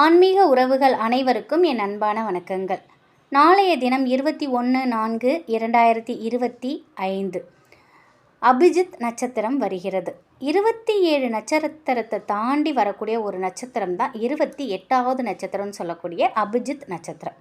ஆன்மீக உறவுகள் அனைவருக்கும் என் அன்பான வணக்கங்கள். நாளைய தினம் 21/4/2025 அபிஜித் நட்சத்திரம் வருகிறது. 27 நட்சத்திரத்தை தாண்டி வரக்கூடிய ஒரு நட்சத்திரம் தான் 28வது நட்சத்திரம்னு சொல்லக்கூடிய அபிஜித் நட்சத்திரம்.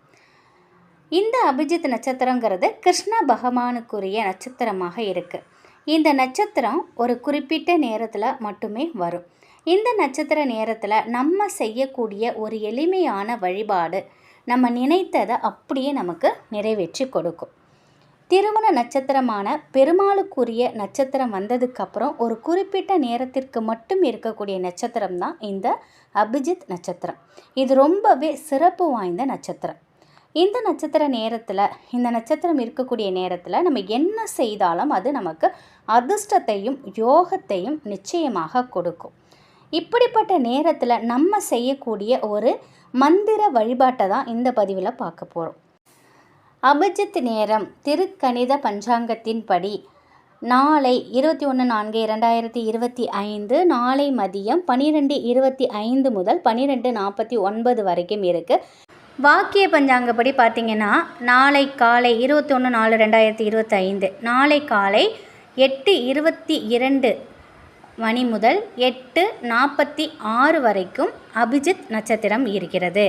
இந்த அபிஜித் நட்சத்திரங்கிறது கிருஷ்ண பகவானுக்குரிய நட்சத்திரமாக இருக்குது. இந்த நட்சத்திரம் ஒரு குறிப்பிட்ட நேரத்தில் மட்டுமே வரும். இந்த நட்சத்திர நேரத்தில் நம்ம செய்யக்கூடிய ஒரு எளிமையான வழிபாடு நம்ம நினைத்ததை அப்படியே நமக்கு நிறைவேற்றி கொடுக்கும். திருமண நட்சத்திரமான பெருமாளுக்குரிய நட்சத்திரம் வந்ததுக்கப்புறம் ஒரு குறிப்பிட்ட நேரத்திற்கு மட்டும் இருக்கக்கூடிய நட்சத்திரம் தான் இந்த அபிஜித் நட்சத்திரம். இது ரொம்பவே சிறப்பு வாய்ந்த நட்சத்திரம். இந்த நட்சத்திர நேரத்தில், இந்த நட்சத்திரம் இருக்கக்கூடிய நேரத்தில் நம்ம என்ன செய்தாலும் அது நமக்கு அதிர்ஷ்டத்தையும் யோகத்தையும் நிச்சயமாக கொடுக்கும். இப்படிப்பட்ட நேரத்தில் நம்ம செய்யக்கூடிய ஒரு மந்திர வழிபாட்டை தான் இந்த பதிவில் பார்க்க போகிறோம். அபிஜித் நேரம் திருக்கணித பஞ்சாங்கத்தின்படி நாளை 21/4/2025 நாளை மதியம் 12:25 முதல் 12:49 வரைக்கும் இருக்குது. வாக்கிய பஞ்சாங்கப்படி பார்த்திங்கன்னா நாளை காலை 21/4/2025 நாளை காலை 8:22 மணி முதல் 8:46 வரைக்கும் அபிஜித் நட்சத்திரம் இருக்கிறது.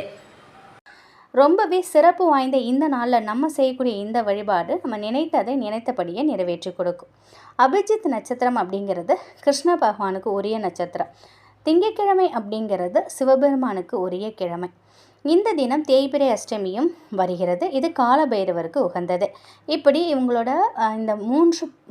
ரொம்பவே சிறப்பு வாய்ந்த இந்த நாளில் நம்ம செய்யக்கூடிய இந்த வழிபாடு நம்ம நினைத்ததை நினைத்தபடியே நிறைவேற்றி கொடுக்கும். அபிஜித் நட்சத்திரம் அப்படிங்கிறது கிருஷ்ண பகவானுக்கு உரிய நட்சத்திரம். திங்கட்கிழமை அப்படிங்கிறது சிவபெருமானுக்கு உரிய கிழமை. இந்த தினம் தேய்பிறை அஷ்டமியும் வருகிறது. இது காலபைரவருக்கு உகந்தது. இப்படி இவங்களோட இந்த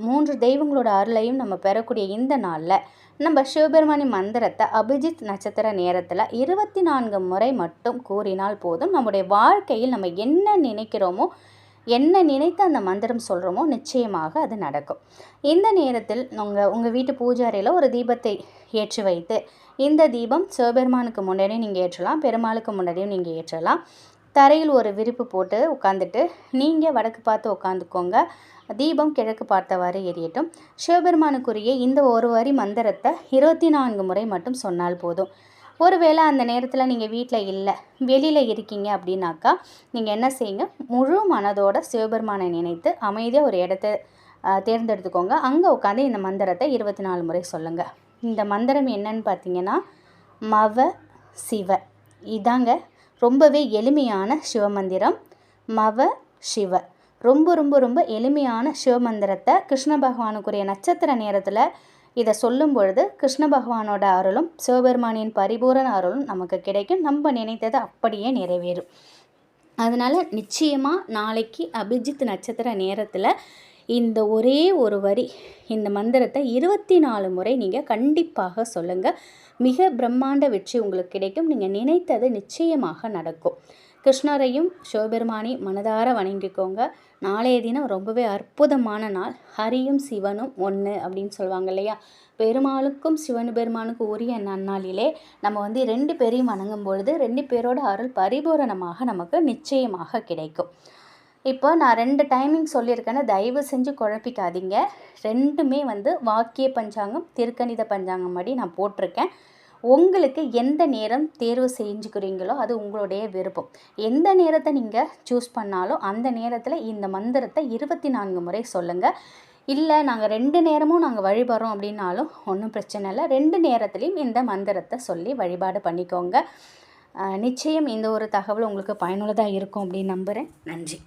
மூன்று தெய்வங்களோட அருளையும் நம்ம பெறக்கூடிய இந்த நாளில் நம்ம சிவபெருமானின் மந்திரத்தை அபிஜித் நட்சத்திர நேரத்தில் 24 முறை மட்டும் கூறினால் போதும். நம்முடைய வாழ்க்கையில் நம்ம என்ன நினைக்கிறோமோ, என்ன நினைத்து அந்த மந்திரம் சொல்கிறோமோ நிச்சயமாக அது நடக்கும். இந்த நேரத்தில் உங்கள் வீட்டு பூஜை அறையில் ஒரு தீபத்தை ஏற்றி வைத்து, இந்த தீபம் சிவபெருமானுக்கு முன்னாடியும் நீங்கள் ஏற்றலாம், பெருமாளுக்கு முன்னாடியும் நீங்கள் ஏற்றலாம். தரையில் ஒரு விரிப்பு போட்டு உட்காந்துட்டு நீங்கள் வடக்கு பார்த்து உட்காந்துக்கோங்க. தீபம் கிழக்கு பார்த்தவாறு எரியட்டும். சிவபெருமானுக்குரிய இந்த ஒரு வரி மந்திரத்தை 24 முறை மட்டும் சொன்னால் போதும். ஒருவேளை அந்த நேரத்தில் நீங்கள் வீட்டில் இல்லை, வெளியில் இருக்கீங்க அப்படின்னாக்கா நீங்கள் என்ன செய்யுங்க, முழு மனதோட சிவபெருமானை நினைத்து அமைதியாக ஒரு இடத்த தேர்ந்தெடுத்துக்கோங்க. அங்கே உட்காந்து இந்த மந்திரத்தை 24 முறை சொல்லுங்கள். இந்த மந்திரம் என்னன்னு பார்த்தீங்கன்னா மவ சிவ. இதாங்க ரொம்பவே எளிமையான சிவமந்திரம். மவ சிவ ரொம்ப ரொம்ப ரொம்ப எளிமையான சிவமந்திரத்தை கிருஷ்ண பகவானுக்குரிய நட்சத்திர நேரத்தில் இதை சொல்லும் பொழுது கிருஷ்ண பகவானோட அருளும் சிவபெருமானின் பரிபூரண அருளும் நமக்கு கிடைக்கும். நம்ம நினைத்தது அப்படியே நிறைவேறும். அதனால் நிச்சயமாக நாளைக்கு அபிஜித் நட்சத்திர நேரத்தில் இந்த ஒரே ஒரு வரி இந்த மந்திரத்தை 24 முறை நீங்கள் கண்டிப்பாக சொல்லுங்கள். மிக பிரம்மாண்ட வெற்றி உங்களுக்கு கிடைக்கும். நீங்கள் நினைத்தது நிச்சயமாக நடக்கும். கிருஷ்ணரையும் சிவபெருமானையும் மனதார வணங்கிக்கோங்க. நாளைய தினம் ரொம்பவே அற்புதமான நாள். ஹரியும் சிவனும் ஒன்று அப்படின்னு சொல்லுவாங்க இல்லையா? பெருமாளுக்கும் சிவபெருமானுக்கும் உரிய நன்னாளிலே நம்ம 2 பேரையும் வணங்கும் பொழுது 2 பேரோட அருள் பரிபூரணமாக நமக்கு நிச்சயமாக கிடைக்கும். இப்போ நான் 2 டைமிங் சொல்லியிருக்கேன்னு தயவு செஞ்சு குழப்பிக்காதீங்க. ரெண்டுமே வாக்கிய பஞ்சாங்கம் திருக்கணித பஞ்சாங்கம் படி நான் போட்டிருக்கேன். உங்களுக்கு எந்த நேரம் தேர்வு செஞ்சுக்கிறீங்களோ அது உங்களுடைய விருப்பம். எந்த நேரத்தை நீங்கள் சூஸ் பண்ணாலும் அந்த நேரத்தில் இந்த மந்திரத்தை 24 முறை சொல்லுங்கள். இல்லை நாங்கள் 2 நேரமும் நாங்கள் வழிபடுறோம் அப்படின்னாலும் ஒன்றும் பிரச்சனை இல்லை. 2 நேரத்துலையும் இந்த மந்திரத்தை சொல்லி வழிபாடு பண்ணிக்கோங்க. நிச்சயம் இந்த ஒரு தகவல் உங்களுக்கு பயனுள்ளதாக இருக்கும் அப்படின்னு நம்புகிறேன். நன்றி.